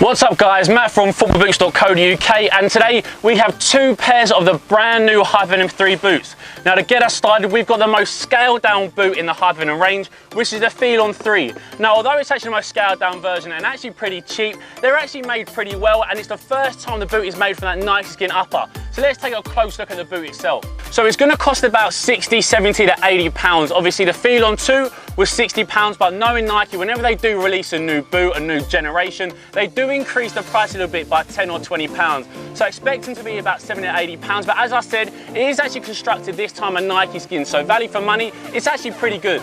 What's up guys, Matt from footballboots.co.uk, and today we have two pairs of the brand new Hypervenom 3 boots. Now to get us started, we've got the most scaled down boot in the Hypervenom range, which is the Phelon 3. Now although it's actually the most scaled down version and actually pretty cheap, they're actually made pretty well, and it's the first time the boot is made from that Nike skin upper. So let's take a close look at the boot itself. So it's going to cost about 60, 70 to 80 pounds. Obviously the Phelon 2 was 60 pounds, but knowing Nike, whenever they do release a new boot, a new generation, they do increase the price a little bit by 10 or 20 pounds. So expect them to be about 70 to 80 pounds. But as I said, it is actually constructed this time a Nike skin. So value for money, it's actually pretty good.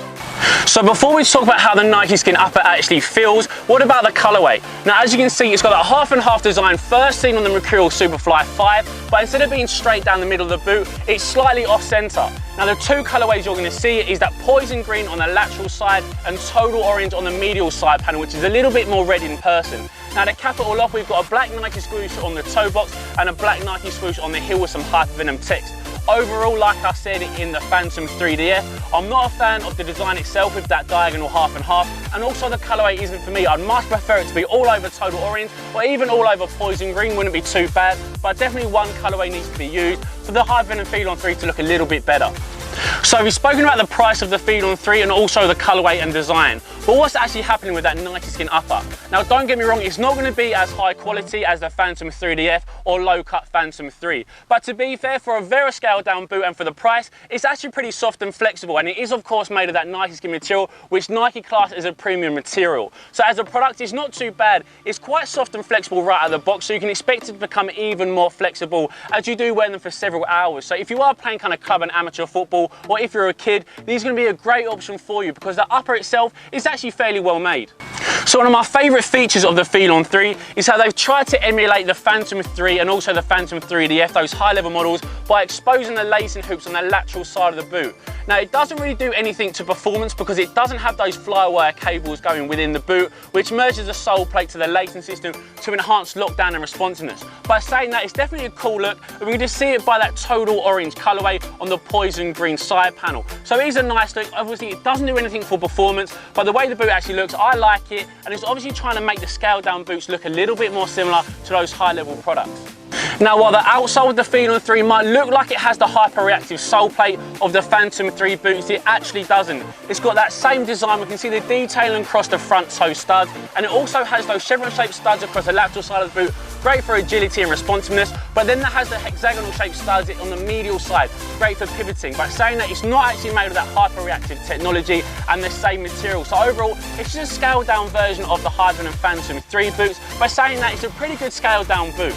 So before we talk about how the Nike skin upper actually feels, what about the colorway? Now as you can see, it's got that half and half design first seen on the Mercurial Superfly 5, but instead of being straight down the middle of the boot, it's slightly off center. Now the two colorways you're going to see is that poison green on the lateral side and total orange on the medial side panel, which is a little bit more red in person. Now to cap it all off, we've got a black Nike swoosh on the toe box and a black Nike swoosh on the heel with some Hypervenom text. Overall, like I said in the Phantom 3DF, I'm not a fan of the design itself with that diagonal half and half, and also the colorway isn't for me. I'd much prefer it to be all over total orange, or even all over poison green wouldn't be too bad, but definitely one colorway needs to be used for the Hypervenom Phelon 3 to look a little bit better. So we've spoken about the price of the Phelon 3 and also the colorway and design, but what's actually happening with that Nike skin upper? Now don't get me wrong, it's not going to be as high quality as the Phantom 3DF or low cut Phantom 3, but to be fair, for a very scaled down boot and for the price, it's actually pretty soft and flexible, and it is of course made of that Nike skin material, which Nike class as a premium material. So as a product, it's not too bad. It's quite soft and flexible right out of the box, so you can expect it to become even more flexible as you do wear them for several hours. So if you are playing kind of club and amateur football, or if you're a kid, these are going to be a great option for you because the upper itself is actually fairly well made. So one of my favourite features of the Phelon 3 is how they've tried to emulate the Phantom 3 and also the Phantom 3DF, those high level models, by exposing the lacing hoops on the lateral side of the boot. Now it doesn't really do anything to performance because it doesn't have those flywire cables going within the boot, which merges the sole plate to the lacing system to enhance lockdown and responsiveness. By saying that, it's definitely a cool look, and we can just see it by that total orange colorway on the poison green side panel. So it is a nice look. Obviously it doesn't do anything for performance, but the way the boot actually looks, I like it, and it's obviously trying to make the scaled down boots look a little bit more similar to those high level products. Now while the outsole of the Phelon 3 might look like it has the hyper-reactive sole plate of the Phantom 3 boots, it actually doesn't. It's got that same design. We can see the detailing across the front toe studs, and it also has those chevron shaped studs across the lateral side of the boot, great for agility and responsiveness, but then that has the hexagonal shaped studs on the medial side, great for pivoting. By saying that, it's not actually made of that hyper-reactive technology and the same material. So overall, it's just a scaled down version of the Hypervenom Phantom 3 boots. By saying that, it's a pretty good scaled down boot.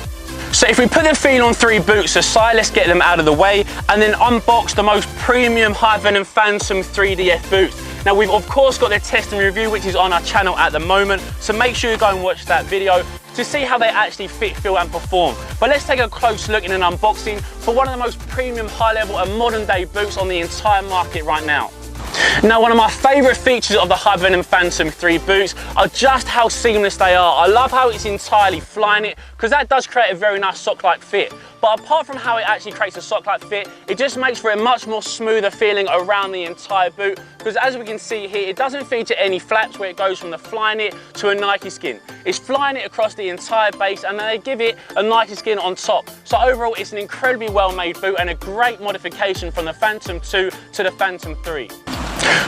So if we put the Phelon 3 boots aside, let's get them out of the way and then unbox the most premium Hypervenom Phantom 3DF boots. Now we've of course got the test and review, which is on our channel at the moment, so make sure you go and watch that video to see how they actually fit, feel and perform. But let's take a close look in an unboxing for one of the most premium, high level and modern day boots on the entire market right now. Now one of my favourite features of the Hypervenom Phantom 3 boots are just how seamless they are. I love how it's entirely Flyknit, because that does create a very nice sock-like fit. But apart from how it actually creates a sock-like fit, it just makes for a much more smoother feeling around the entire boot, because as we can see here, it doesn't feature any flaps where it goes from the Flyknit to a Nike skin. It's Flyknit across the entire base, and then they give it a Nike skin on top. So overall, it's an incredibly well-made boot and a great modification from the Phantom 2 to the Phantom 3.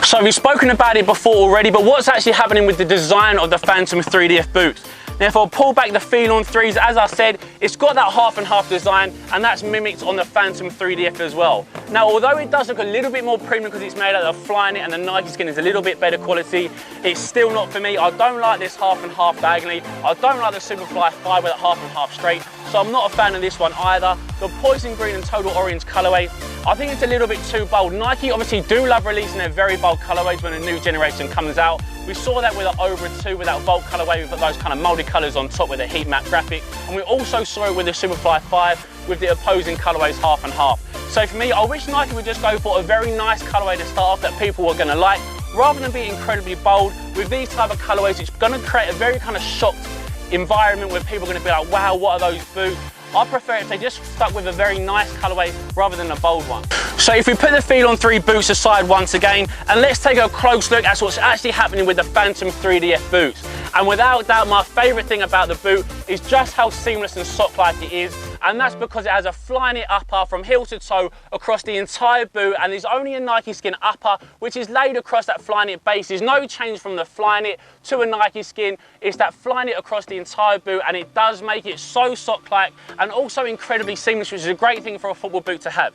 So we've spoken about it before already, but what's actually happening with the design of the Phantom 3DF boots? Now if I pull back the Phelon 3s, as I said, it's got that half and half design, and that's mimicked on the Phantom 3DF as well. Now although it does look a little bit more premium because it's made out of Flyknit and the Nike skin is a little bit better quality, it's still not for me. I don't like this half and half diagonally. I don't like the Superfly 5 with that half and half straight, so I'm not a fan of this one either. The poison green and total orange colorway, I think it's a little bit too bold. Nike obviously do love releasing their very bold colorways when a new generation comes out. We saw that with the Obra 2 with that bold colorway with those kind of molded colors on top with a heat map graphic, and we also saw it with the Superfly 5 with the opposing colorways half and half. So for me, I wish Nike would just go for a very nice colorway to start off that people were going to like, rather than be incredibly bold. With these type of colorways, it's going to create a very kind of shocked environment where people are going to be like, wow, what are those boots? I prefer if they just stuck with a very nice colorway rather than a bold one. So if we put the Phelon 3 boots aside once again, and let's take a close look at what's actually happening with the Phantom 3DF boots. And without doubt, my favourite thing about the boot is just how seamless and sock-like it is, and that's because it has a Flyknit upper from heel to toe across the entire boot, and there's only a Nike Skin upper which is laid across that Flyknit base. There's no change from the Flyknit to a Nike Skin. It's that Flyknit across the entire boot, and it does make it so sock-like and also incredibly seamless, which is a great thing for a football boot to have.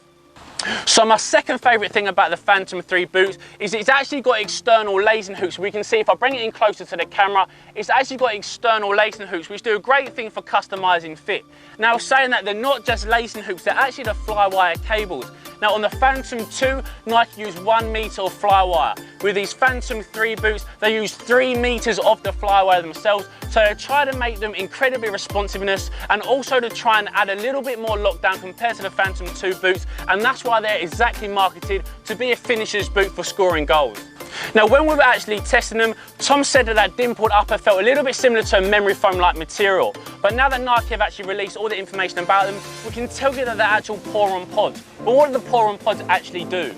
So my second favourite thing about the Phantom 3 boots is it's actually got external lacing hooks. We can see, if I bring it in closer to the camera, it's actually got external lacing hooks, which do a great thing for customising fit. Now, saying that, they're not just lacing hooks, they're actually the Flywire cables. Now on the Phantom 2, Nike used 1 metre of Flywire. With these Phantom 3 boots, they use 3 metres of the Flywire themselves, so they try to make them incredibly responsiveness, and also to try and add a little bit more lockdown compared to the Phantom 2 boots, and that's why they're exactly marketed to be a finisher's boot for scoring goals. Now when we were actually testing them, Tom said that that dimpled upper felt a little bit similar to a memory foam-like material, but now that Nike have actually released all the information about them, we can tell you that they're actual pour-on pods. But what do the pour-on pods actually do?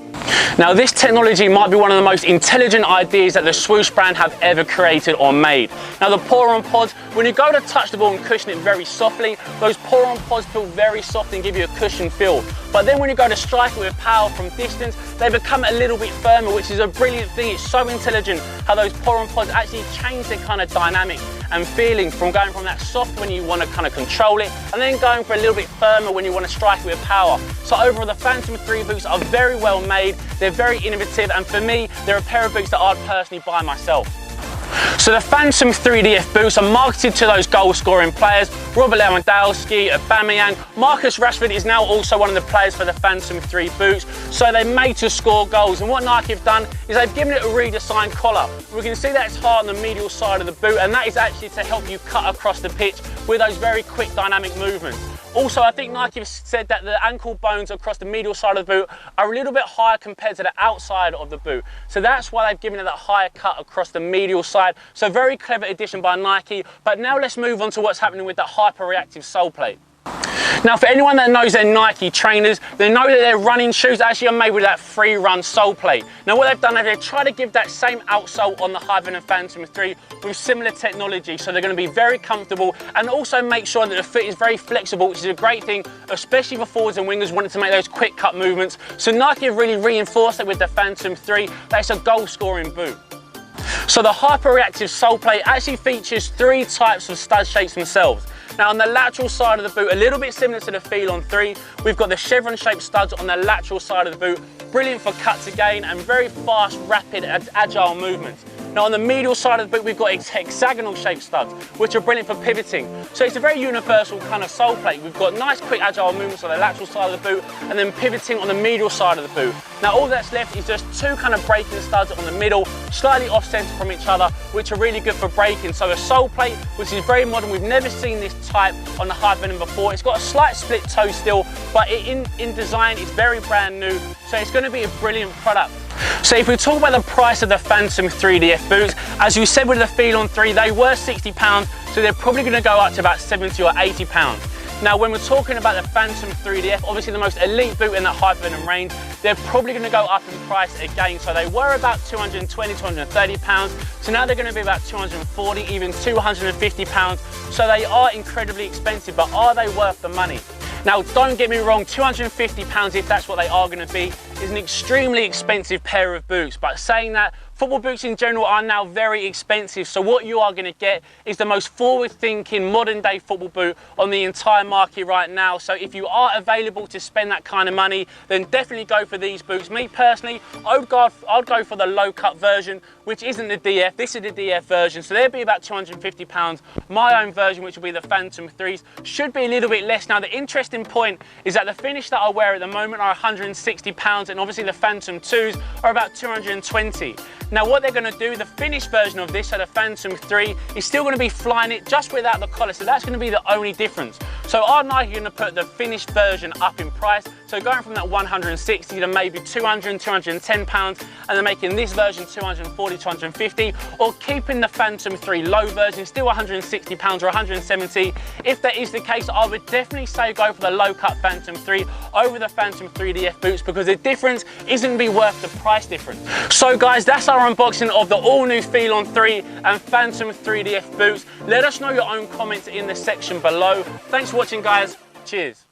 Now this technology might be one of the most intelligent ideas that the Swoosh brand have ever created or made. Now the pour-on pods, when you go to touch the ball and cushion it very softly, those pour-on pods feel very soft and give you a cushion feel. But then when you go to strike it with power from distance, they become a little bit firmer, which is a brilliant thing. It's so intelligent how those pour-on pods actually change their kind of dynamic and feeling, from going from that soft when you want to kind of control it, and then going for a little bit firmer when you want to strike it with power. So overall, the Phantom 3 boots are very well made, they're very innovative, and for me, they're a pair of boots that I'd personally buy myself. So the Phantom 3DF boots are marketed to those goal-scoring players. Robert Lewandowski, Aubameyang, Marcus Rashford is now also one of the players for the Phantom 3 boots. So they're made to score goals. And what Nike have done is they've given it a redesigned collar. We can see that it's hard on the medial side of the boot, and that is actually to help you cut across the pitch with those very quick dynamic movements. Also, I think Nike have said that the ankle bones across the medial side of the boot are a little bit higher compared to the outside of the boot. So that's why they've given it that higher cut across the medial side. So very clever addition by Nike. But now let's move on to what's happening with the hyper-reactive sole plate. Now for anyone that knows their Nike trainers, they know that their running shoes actually are made with that free run sole plate. Now what they've done is they've tried to give that same outsole on the Hypervenom Phantom 3 with similar technology, so they're going to be very comfortable and also make sure that the foot is very flexible, which is a great thing, especially for forwards and wingers wanting to make those quick cut movements. So Nike have really reinforced it with the Phantom 3, that it's a goal scoring boot. So the hyper-reactive sole plate actually features 3 types of stud shapes themselves. Now on the lateral side of the boot, a little bit similar to the Phelon 3, we've got the chevron shaped studs on the lateral side of the boot, brilliant for cuts again and very fast, rapid, agile movements. Now on the medial side of the boot, we've got hexagonal shaped studs, which are brilliant for pivoting. So it's a very universal kind of sole plate. We've got nice quick agile movements on the lateral side of the boot and then pivoting on the medial side of the boot. Now all that's left is just 2 kind of braking studs on the middle, slightly off center from each other, which are really good for braking. So a sole plate, which is very modern. We've never seen this type on the Hypervenom before. It's got a slight split toe still, but in design, it's very brand new. So it's going to be a brilliant product. So if we talk about the price of the Phantom 3DF boots, as you said with the Phelon 3, they were £60, so they're probably going to go up to about £70 or £80. Now when we're talking about the Phantom 3DF, obviously the most elite boot in that Hypervenom range, they're probably going to go up in price again. So they were about £220, £230, so now they're going to be about £240, even £250. So they are incredibly expensive, but are they worth the money? Now don't get me wrong, £250, if that's what they are going to be, is an extremely expensive pair of boots. But saying that, football boots in general are now very expensive, so what you are going to get is the most forward-thinking modern day football boot on the entire market right now. So if you are available to spend that kind of money, then definitely go for these boots. Me personally, I'd go for the low cut version, which isn't the DF. This is the DF version, so they'd be about £250. My own version, which will be the Phantom 3s, should be a little bit less. Now the interesting point is that the finish that I wear at the moment are £160, and obviously the Phantom 2s are about £220. Now what they're going to do, the finished version of this, so the Phantom 3, is still going to be Flyknit just without the collar, so that's going to be the only difference. So are Nike going to put the finished version up in price? So going from that 160 to maybe 200, 210 pounds, and then making this version 240, 250, or keeping the Phantom 3 low version still 160 pounds or 170? If that is the case, I would definitely say go for the low cut Phantom 3 over the Phantom 3DF boots, because the difference isn't going to be worth the price difference. So guys, that's our unboxing of the all new Phelon 3 and Phantom 3DF boots. Let us know your own comments in the section below. Thanks for watching guys, cheers.